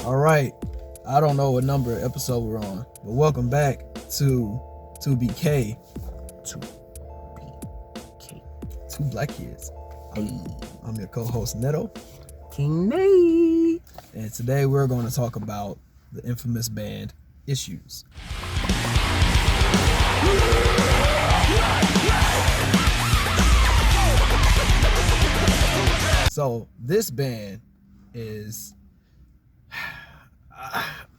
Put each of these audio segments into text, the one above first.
All right. I don't know what number episode we're on, but welcome back to 2BK. 2BK. Two Black Kids. Hey. I'm your co-host Neto. King Nate. And today we're going to talk about the infamous band Issues. So this band is,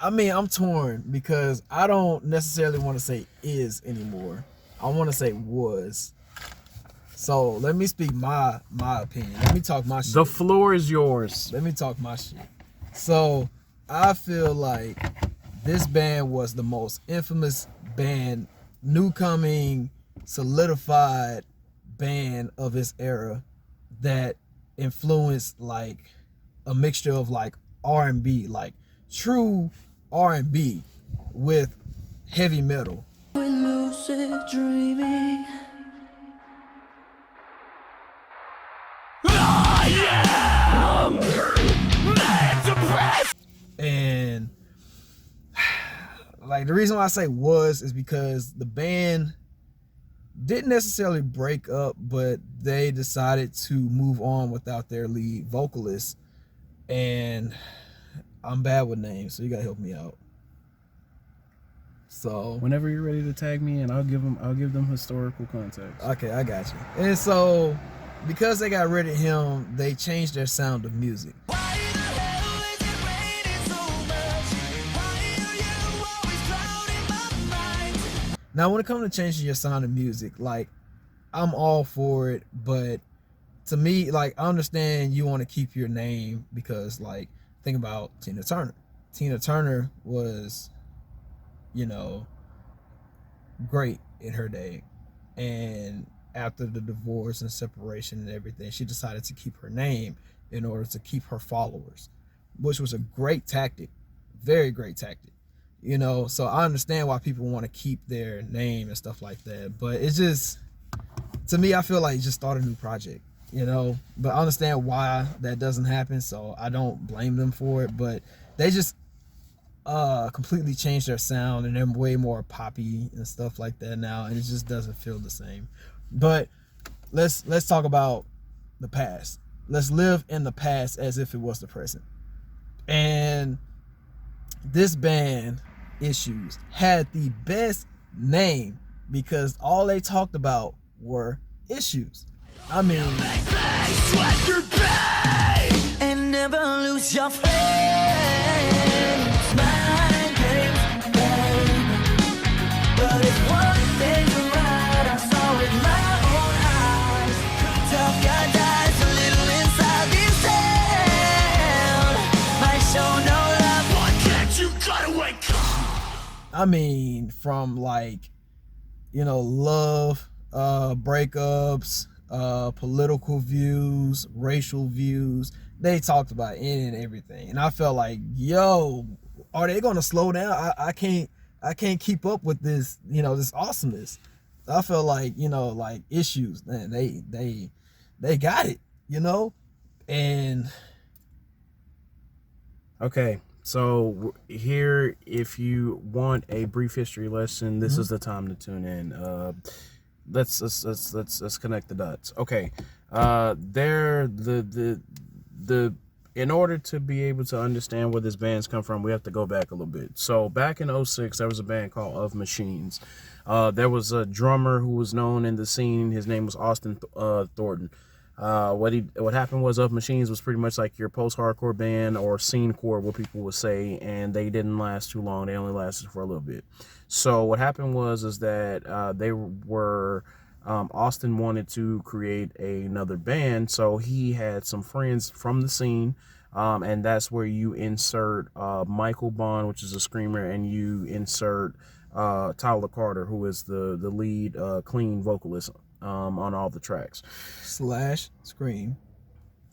I'm torn because I don't necessarily want to say is anymore. I want to say was. So let me speak my opinion. Let me talk my shit. The floor is yours. Let me talk my shit. So I feel like this band was the most infamous band, newcoming, solidified band of its era that influenced like a mixture of like R&B, like true R&B with heavy metal. Lucid dreaming. And like the reason why I say was is because the band didn't necessarily break up, but they decided to move on without their lead vocalist. And I'm bad with names, so you gotta help me out. So Whenever you're ready to tag me in, I'll give them historical context. okay, I got you. And so because they got rid of him, they changed their sound of music. Now, when it comes to changing your sound of music, like, I'm all for it, but to me, like, I understand you want to keep your name because, like, think about Tina Turner. Tina Turner was, you know, great in her day. And after the divorce and separation and everything, she decided to keep her name in order to keep her followers, which was a great tactic, very great tactic. You know, so I understand why people want to keep their name and stuff like that. But it's just, to me, I feel like just start a new project, you know. But I understand why that doesn't happen, so I don't blame them for it. But they just completely changed their sound, and they're way more poppy and stuff like that now, and it just doesn't feel the same. But let's talk about the past. Let's live in the past as if it was the present. And this band Issues had the best name because all they talked about were issues. I mean, And never lose your faith. Mind games, babe. But if one thing's right, I saw with my own eyes. Tough guy dies a little inside this town. Might show no love. Why can't you cut away? I mean, from like, you know, love, breakups, political views, racial views. They talked about any and everything, and I felt like, yo, are they gonna slow down? I can't keep up with this, you know, this awesomeness. I felt like, you know, like Issues, man, they got it, you know, and Okay, so here, if you want a brief history lesson, this is the time to tune in. Let's connect the dots. Okay, in order to be able to understand where this band's come from, we have to go back a little bit. So back in 2006, there was a band called Of Machines. There was a drummer who was known in the scene. His name was Austin Thornton. What happened was Of Machines was pretty much like your post-hardcore band or scenecore, what people would say, and they didn't last too long. They only lasted for a little bit. So what happened was that they were Austin wanted to create another band, so he had some friends from the scene, and that's where you insert Michael Bond, which is a screamer, and you insert Tyler Carter, who is the lead clean vocalist on all the tracks. slash scream,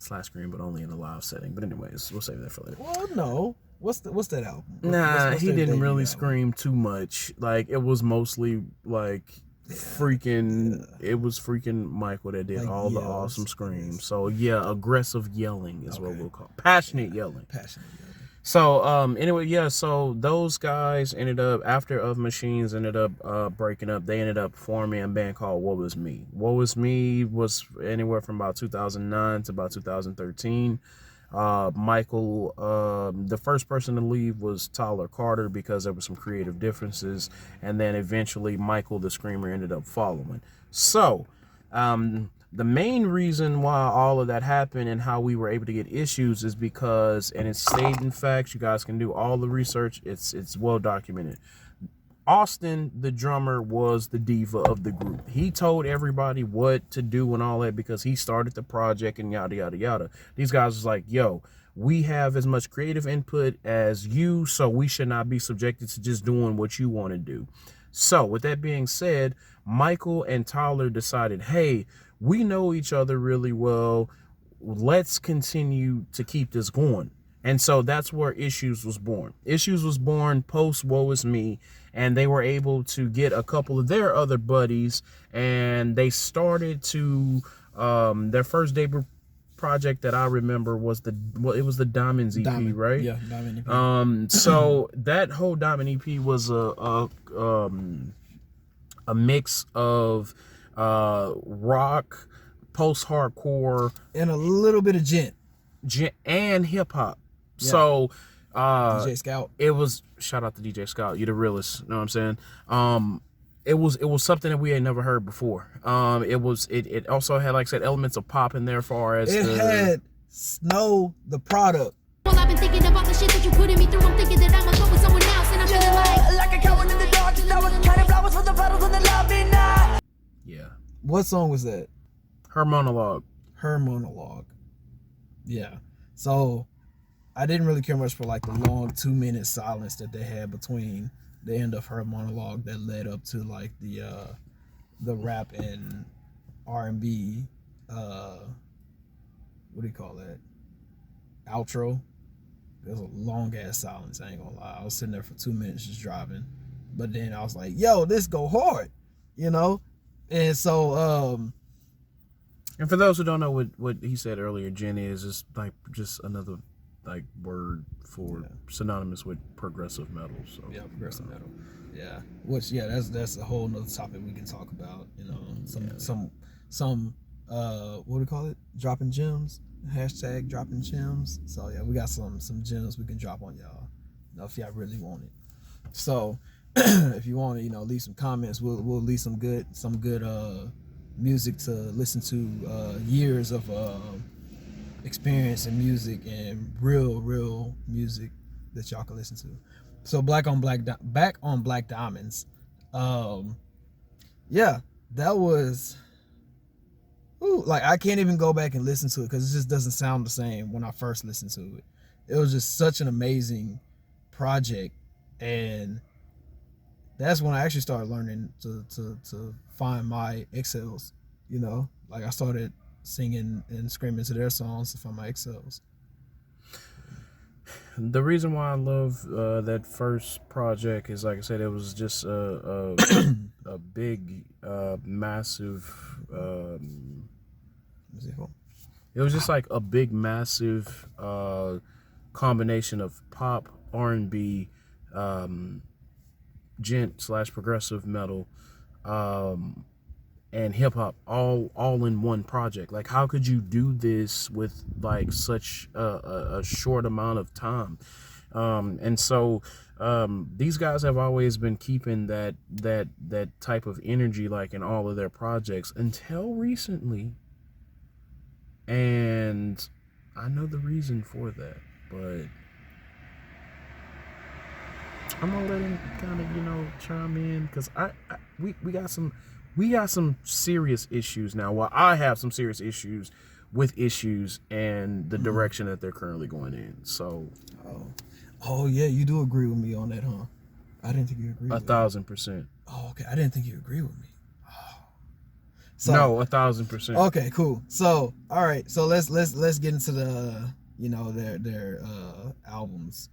But only in a live setting. But anyways, we'll save that for later. well, no, what's that album? Nah, what's he their didn't debut really album? scream too much. Like, it was mostly like it was freaking Michael that did Like all the yells, awesome screams. yes. So yeah, aggressive yelling is what we'll call passionate yelling. Passionate yelling. So anyway, yeah, so those guys ended up, after Of Machines ended up breaking up, they ended up forming a band called Woe Is Me. Woe Is Me was anywhere from about 2009 to about 2013. Michael, the first person to leave was Tyler Carter because there were some creative differences, and then eventually Michael the Screamer ended up following. So the main reason why all of that happened and how we were able to get issues is because, and it's stated in facts, you guys can do all the research, it's well documented. Austin, the drummer, was the diva of the group. He told everybody what to do and all that because he started the project and yada, yada, yada. These guys was like, yo, we have as much creative input as you, so we should not be subjected to just doing what you want to do. So with that being said, Michael and Tyler decided, hey, we know each other really well. Let's continue to keep this going. And so that's where Issues was born. Issues was born post Woe Is Me, and they were able to get a couple of their other buddies, and they started to, their first debut project that I remember was the Diamonds EP, Diamond, right? Yeah, Diamond EP. So that whole Diamond EP was a mix of rock, post-hardcore, And a little bit of gent. and hip-hop. Yeah. So DJ Scout. it was, shout out to DJ Scout, you the realest, you know what I'm saying? It was something that we had never heard before. It also had, like I said, elements of pop in there, as far as It had Snow, the product. Well, I've been thinking about the shit that you putting me through. I'm thinking that I'ma go with someone else, and I'm feeling like Like a coward in the dark, and I was counting flowers for the bottles on the lobby night. yeah, What song was that? her monologue. Her monologue. Yeah. So I didn't really care much for like the long 2-minute silence that they had between the end of her monologue that led up to like the rap and R&B what do you call that? Outro. There's a long ass silence, I ain't gonna lie. I was sitting there for 2 minutes just driving. But then I was like, yo, this go hard, you know? And so And for those who don't know what he said earlier, Gen is just another like word for synonymous with progressive metal. So yeah, progressive metal. Yeah, which that's a whole nother topic we can talk about. You know, some what do we call it? Dropping gems. Hashtag dropping gems. So yeah, we got some gems we can drop on y'all. You know, if y'all really want it. So if you want to, you know, leave some comments. We'll leave some good music to listen to. Years of experience in music and real music that y'all can listen to. So back on Black Diamonds. Yeah, that was like I can't even go back and listen to it because it just doesn't sound the same when I first listened to it. It was just such an amazing project, and that's when I actually started learning to find my excels. You know, like I started singing and screaming to their songs to find my excels. the reason why I love that first project is, like I said, it was just a big, massive. It was just like a big, massive combination of pop, R&B, gent / progressive metal, and hip hop all in one project. Like, how could you do this with like such a short amount of time? And so these guys have always been keeping that type of energy like in all of their projects until recently. And I know the reason for that, but I'm gonna let him kind of, you know, chime in, because we got some serious issues now. Well, I have some serious issues with Issues and the direction that they're currently going in. So, oh yeah, you do agree with me on that, huh? I didn't think you agreed. 1,000%. Oh, okay. I didn't think you agreed with me. So, no, 1,000%. Okay, cool. So, all right. So let's get into the, you know, their albums.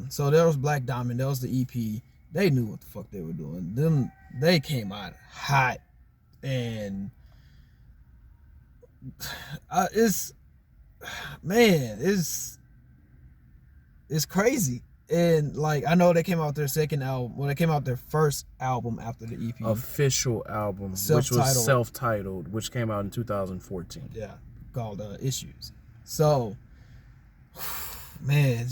So there was Black Diamond. There was the EP. They knew what the fuck they were doing. They came out hot, and it's It's crazy. And like I know they came out their second album. Well, they came out their first album after the EP. Official album, which Self-titled. was self-titled, which came out in 2014. Yeah, called Issues. So, man,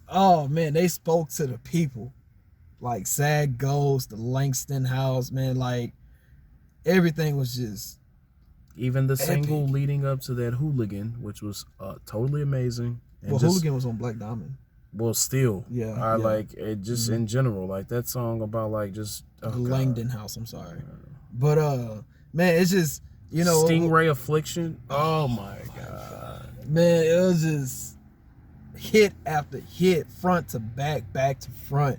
oh man, they spoke to the people. Like Sad Ghost, the Langston House, man, like everything was just Even the epic. single leading up to that Hooligan, which was totally amazing. And well, just, Hooligan was on Black Diamond. Well, still, Yeah, I yeah. like it just in general, like that song about like just The God. Langdon House, I'm sorry. But man, it's just, you know, Stingray Affliction. Oh my God. man, it was just hit after hit, front to back, back to front.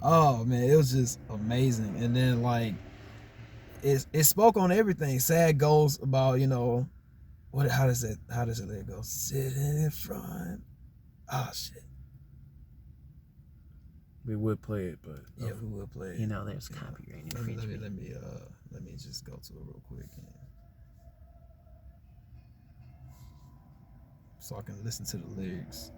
Oh man, it was just amazing. And then like it spoke on everything. Sad goes about, you know, how does it let go? Sitting in front. Oh shit. We would play it, but Yeah, we will play it. You know, there's copyright infringement. Let me just go to it real quick so I can listen to the lyrics.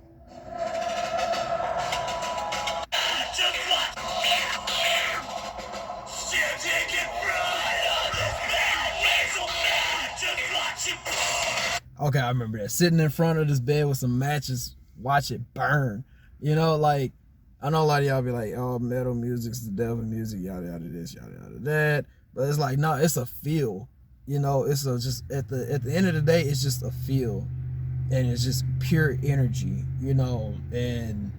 Okay, I remember that. Sitting in front of this bed with some matches, watch it burn. You know, like, I know a lot of y'all be like, oh, metal music's the devil music, yada yada this, yada yada that. But it's like, no, it's a feel. You know, it's just at the end of the day, it's just a feel. And it's just pure energy, you know, and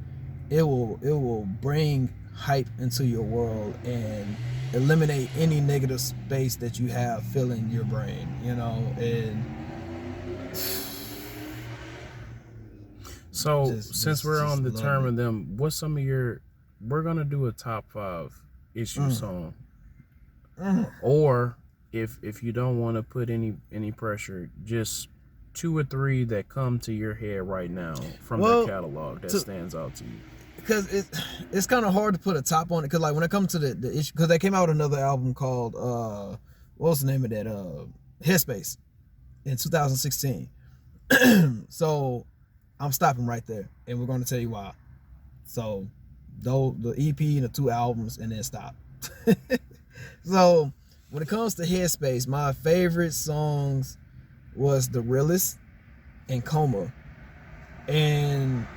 it will bring hype into your world and eliminate any negative space that you have filling your brain, you know, and so Just- since just- we're just on the love term it. of them, what's some of your? We're gonna do a top 5 issue song, or if you don't want to put any pressure, just 2 or 3 that come to your head right now from Well, the catalog that to- stands out to you. because it's kind of hard to put a top on it, because like when it comes to the issue, because they came out with another album called what was the name of that, Headspace, in 2016. So I'm stopping right there, and we're going to tell you why. So though the EP and the 2 albums, and then stop. So when it comes to Headspace, my favorite songs was The Realist and Coma. And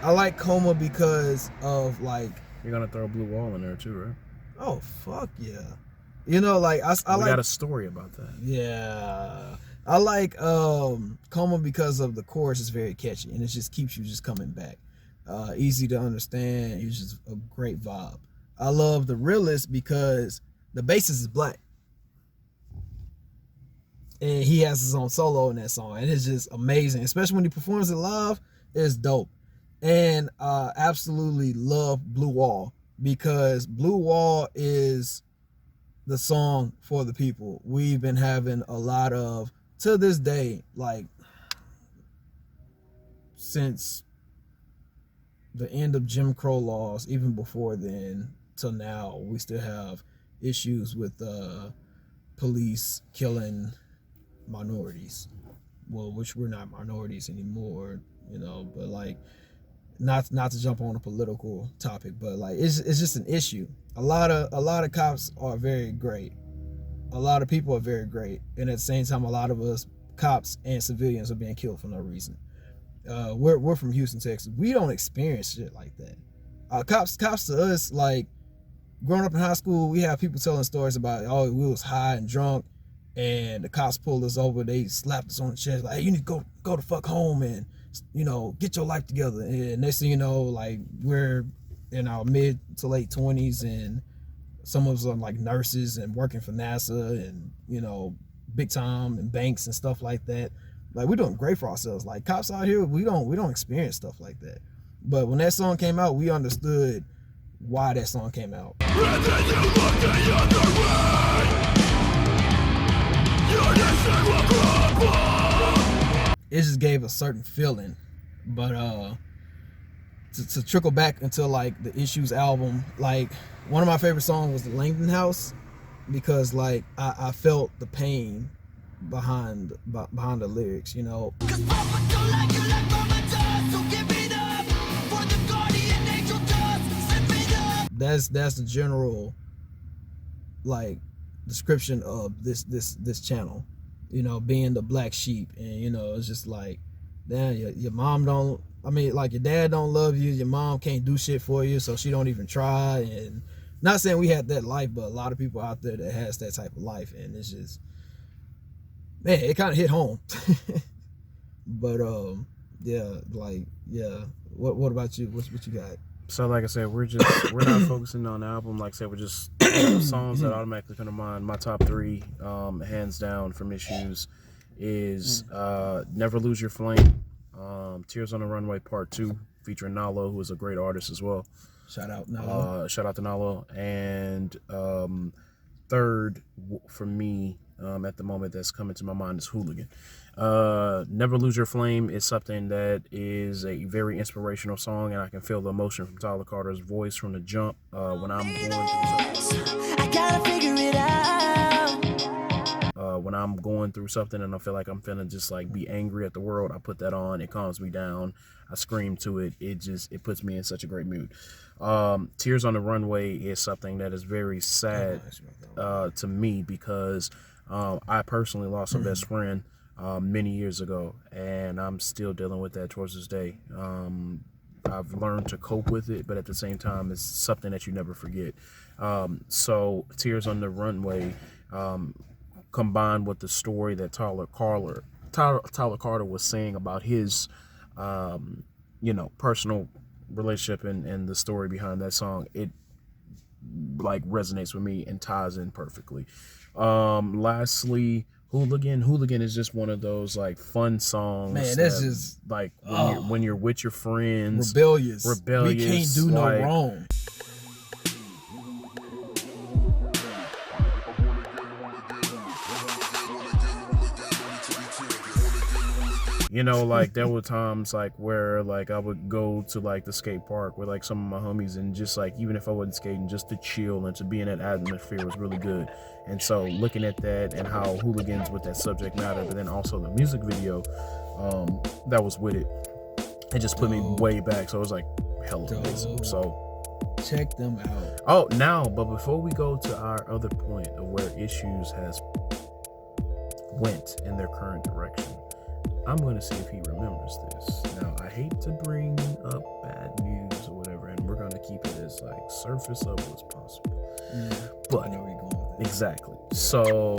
I like Coma because of like, You're gonna throw Blue Wall in there too, right? oh fuck yeah, you know, like I We like, got a story about that. yeah, I like Coma because of the chorus is very catchy and it just keeps you just coming back. Easy to understand. It's just a great vibe. I love The Realist because the bassist is black. And he has his own solo in that song. And it's just amazing. Especially when he performs it live, it's dope. And I absolutely love Blue Wall because Blue Wall is the song for the people. We've been having a lot of, to this day, like since the end of Jim Crow laws, even before then till now, we still have issues with police killing minorities. Well, which we're not minorities anymore, you know, but like not to jump on a political topic, but like it's just an issue. A lot of cops are very great. A lot of people are very great, and at the same time, a lot of us cops and civilians are being killed for no reason. We're from Houston, Texas. We don't experience shit like that. Cops to us, like growing up in high school, we have people telling stories about, oh, we was high and drunk, and the cops pulled us over. They slapped us on the chest, like, hey, you need to go the fuck home and, you know, get your life together. And next thing you know, like, we're in our mid to late 20s, and some of us are like nurses and working for NASA and, you know, big time and banks and stuff like that. Like, we're doing great for ourselves. Like, cops out here, we don't experience stuff like that. But when that song came out, we understood why that song came out. It just gave a certain feeling. But to trickle back until like the Issues album, like one of my favorite songs was the Langdon House, because like I felt the pain behind the lyrics, you know. Cause Papa don't like you like Mama does. So give it up for the guardian angel does. Send me up. That's the general like description of this channel, you know, being the black sheep. And you know, it's just like, damn, your mom don't, I mean, like, your dad don't love you, your mom can't do shit for you, so she don't even try. And not saying we had that life, but a lot of people out there that has that type of life, and it's just, man, it kind of hit home. But yeah, like, yeah, what about you? What you got? So like I said, we're not focusing on the album. Like I said, we're just songs that automatically come to mind. My top 3, hands down, from Issues is Never Lose Your Flame, Tears on the Runway Part 2, featuring Nalo, who is a great artist as well. Shout out Nalo. Shout out to Nalo. And third for me, at the moment that's coming to my mind, is Hooligan. Never Lose Your Flame is something that is a very inspirational song, and I can feel the emotion from Tyler Carter's voice from the jump when I'm going through something. I gotta figure it out. When I'm going through something and I feel like I'm feeling just like be angry at the world, I put that on. It calms me down. I scream to it. It puts me in such a great mood. Tears on the Runway is something that is very sad to me, because I personally lost a best friend many years ago, and I'm still dealing with that towards this day. I've learned to cope with it, but at the same time, it's something that you never forget. So Tears on the Runway, combined with the story that Tyler Carter was saying about his, personal relationship and the story behind that song, it like resonates with me and ties in perfectly. Lastly, Hooligan is just one of those like fun songs. Man, that's just like when you're with your friends. Rebellious. We can't do no wrong. You know, like there were times like where like I would go to like the skate park with like some of my homies, and just like, even if I wasn't skating, just to chill and to be in that atmosphere was really good. And so looking at that and how Hooligans with that subject matter, but then also the music video that was with it, it just put me way back. So it was like hella amazing. So check them out. Oh, now, but before we go to our other point of where Issues has went in their current direction, I'm going to see if he remembers this. Now, I hate to bring up bad news or whatever, and we're going to keep it as like surface level as possible. Yeah, but I know where you're going with that. Exactly. So